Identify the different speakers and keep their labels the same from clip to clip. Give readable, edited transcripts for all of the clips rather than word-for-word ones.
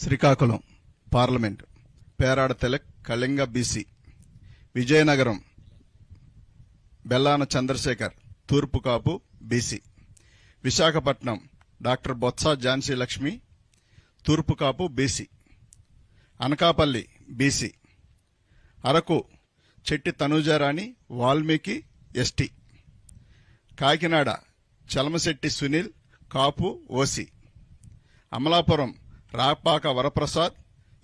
Speaker 1: Srikakulam parliament Perada Tilak Kalinga BC, Vizianagaram Bellana Chandrasekhar తూర్పు Kapu BC, Visakhapatnam doctor Botsa Jhansi Lakshmi తూర్పు Kapu BC, Anakapalli BC, Araku Chetti Tanujarani Valmiki ST, Kakinada Chalamasetti Sunil Kapu OC, Amalapuram Rapaka Varaprasad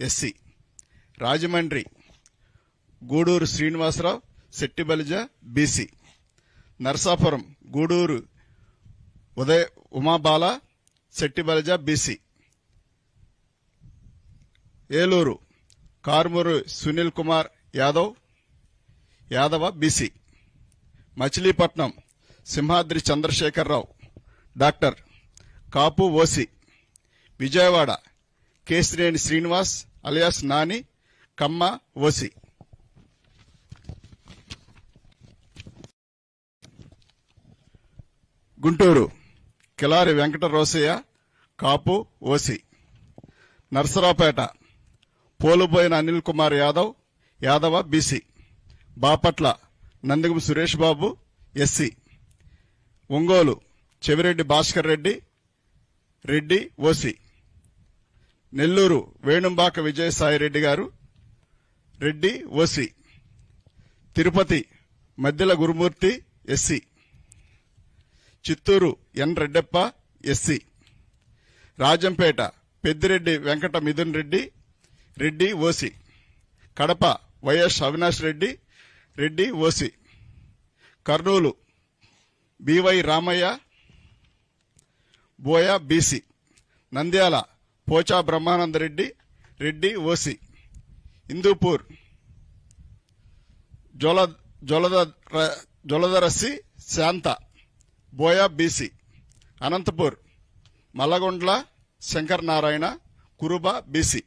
Speaker 1: SC, Rajahmundry Gudur Srinivasarao Settibalija BC, Narasapuram Gudur Umabala Settibalija BC, Eluru Karmuru Sunil Kumar Yadava BC, Machilipatnam Simhadri Chandrasekhararao doctor Kapu OC, Vijayawada Kesineni Srinivas alias Nani Kamma OC, Guntur Kilari Venkata Rosaiah కాపు OC, Narasaraopet Poluboina Anil Kumar Yadava BC, Bapatla Nandigam Suresh Babu SC, Ongole Chevireddy Bhaskar Reddy OC, Nellore Venumbaka Vijayasaireddy గారు Reddy OC, Tirupati Maddela Gurumurthy SC, Chittoor N Reddeppa SC, Rajampet Peddireddy Venkata Mithun Reddy OC, Kadapa YS Avinash Reddy OC, Kurnool BY Ramaiah Boya BC, Nandyal Pocha Brahmananda Reddy OC, Hindupur Joladarasi Shanta Boya BC, Anantapur Mallagondla Shankar Narayana Kuruba BC.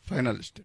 Speaker 1: Finalist.